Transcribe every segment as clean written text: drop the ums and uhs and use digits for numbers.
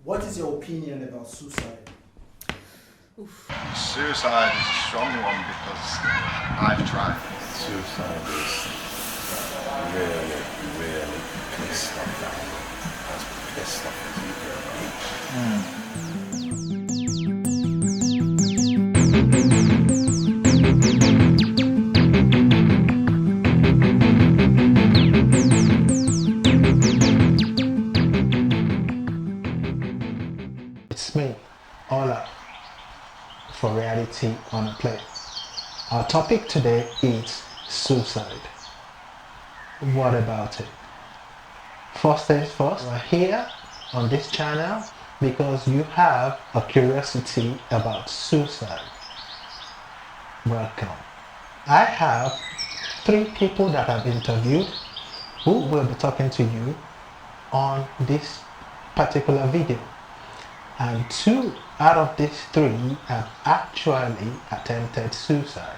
What is your opinion about suicide? Suicide is a strong one because I've tried. Suicide is really, really pissed off that one. As pissed off as you can be. It's me, Ola, for Reality on a Plate. Our topic today is suicide. What about it? First things first, we're here on this channel because you have a curiosity about suicide. Welcome. I have 3 people that I've interviewed who will be talking to you on this particular video. And 2 out of these 3 have actually attempted suicide.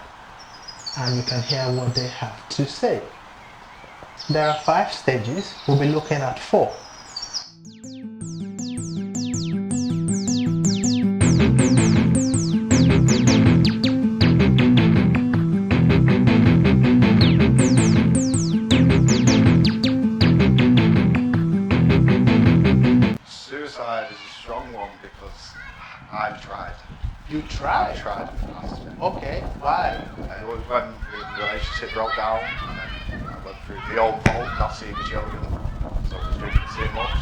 And you can hear what they have to say. There are 5 stages, we'll be looking at 4. Suicide is a strong one because I've tried. You tried? I've tried in the past. Okay, why? It was when the relationship broke down and then I went through my own fault, not seeing my children. So I was drinking too much. I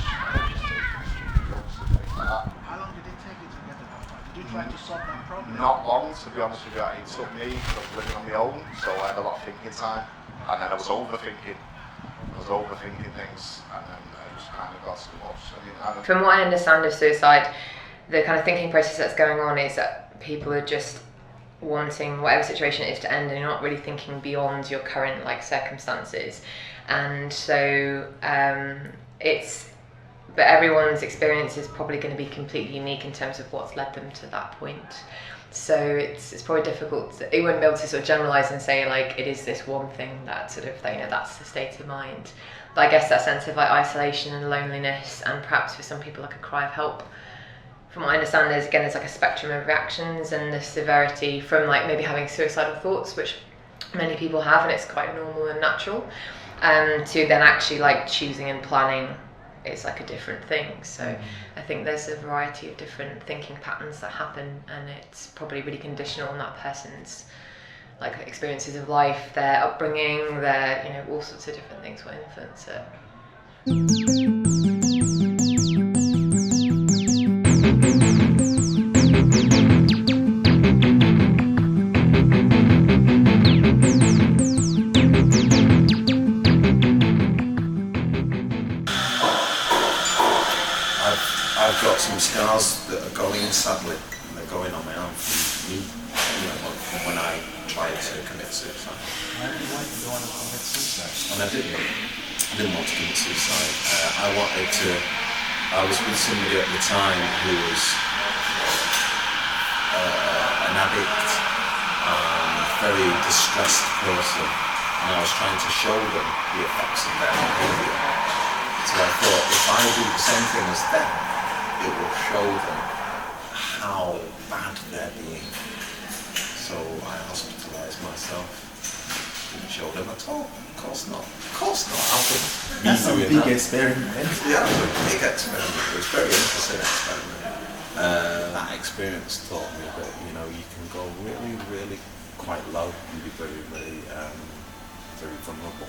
was taking drugs and things like that. How long did it take you to get to that point? Did you try to solve that problem? Not long, to be honest with you. It took me because I was living on my own, so I had a lot of thinking time. And then I was overthinking. Things, and then I just kind of got too much. From what I understand of suicide, the kind of thinking process that's going on is that people are just wanting whatever situation it is to end, and you're not really thinking beyond your current circumstances. And so but everyone's experience is probably going to be completely unique in terms of what's led them to that point. So it's probably difficult. You wouldn't be able to sort of generalize and say it is this one thing that that's the state of mind. But I guess that sense of isolation and loneliness, and perhaps for some people a cry of help. From what I understand, there's like a spectrum of reactions, and the severity from maybe having suicidal thoughts, which many people have, and it's quite normal and natural, to then actually choosing and planning. It's a different thing. So I think there's a variety of different thinking patterns that happen, and it's probably really conditional on that person's experiences of life, their upbringing, their all sorts of different things will influence it. I've got some scars that are going, sadly, and they're going on my arm from me, when I tried to commit suicide. Why did you want to commit suicide? And I didn't want to commit suicide. I was with somebody at the time who was an addict, very distressed person, and I was trying to show them the effects of their behaviour. So I thought, if I do the same thing as them, it will show them how bad they're being. So I hospitalised myself. Didn't show them at all. Of course not. How could That's a big experiment. Yeah, it was a big experiment. It was a very interesting experiment. That experience taught me that you can go really, really quite low and be very, very, very vulnerable.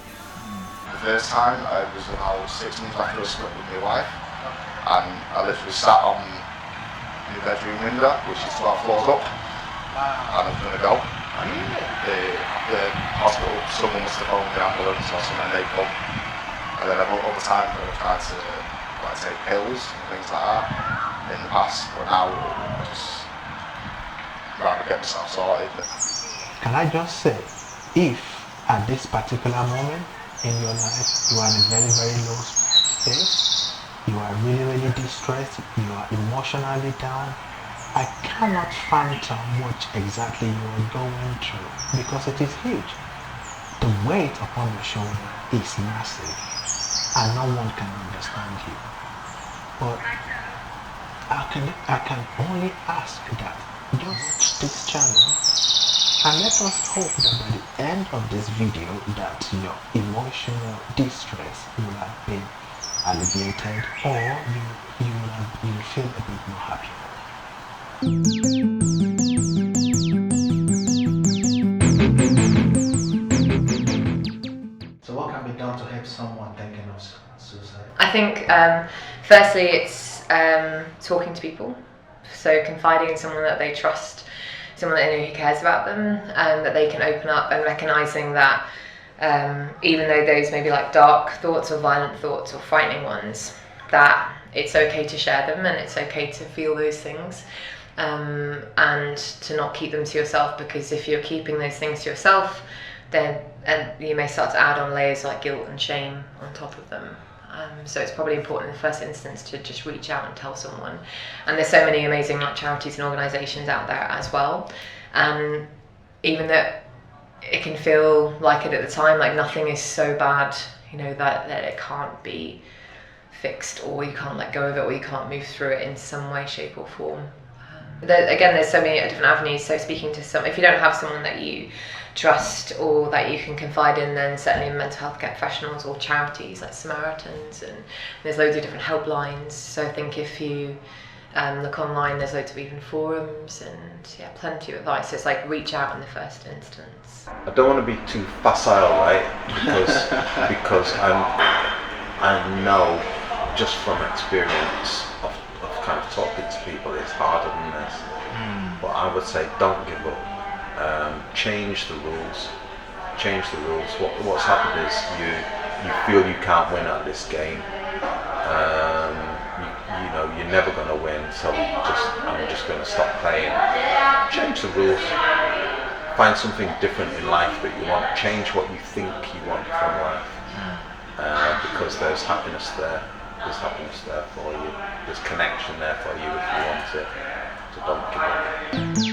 The first time I was about 6 months after I split with my wife, and I literally sat on my bedroom window, which is 12 floors up, and I was going to go. And the hospital, someone must have phoned the ambulance or something, and they come. And then all the time I tried to take pills and things like that in the past, but now I just rather get myself sorted. Can I just say, if at this particular moment in your life you are in a very, very low state, you are really, really distressed, you are emotionally down, I cannot fathom what exactly you are going through, because it is huge. The weight upon your shoulder is massive, and no one can understand you. But I can only ask that don't watch this channel, and let us hope that by the end of this video that your emotional distress will have been alleviated, or you will feel a bit more happy. So what can be done to help someone thinking of suicide? I think firstly it's talking to people, so confiding in someone that they trust, someone that they know who cares about them, and that they can open up, and recognizing that even though those may be like dark thoughts or violent thoughts or frightening ones, that it's okay to share them and it's okay to feel those things, and to not keep them to yourself, because if you're keeping those things to yourself, then you may start to add on layers like guilt and shame on top of them. So it's probably important in the first instance to just reach out and tell someone. And there's so many amazing like charities and organisations out there as well. And even though it can feel like it at the time, like nothing is so bad, you know, that it can't be fixed, or you can't let go of it, or you can't move through it in some way, shape or form. Again, there's so many different avenues. So speaking to if you don't have someone that you trust or that you can confide in, then certainly mental health care professionals or charities like Samaritans, and there's loads of different helplines. So I think if you look online, there's loads of even forums, and yeah, plenty of advice. So it's like reach out in the first instance. I don't want to be too facile, right? Because I know just from experience of kind of talking to people, it's harder than this. But I would say don't give up. Change the rules. What's happened is you feel you can't win at this game. You know you're never going to win, so I'm just going to stop playing. Change the rules. Find something different in life that you want. Change what you think you want from life, because there's happiness there. There's happiness there for you. There's connection there for you if you want it. So don't give up.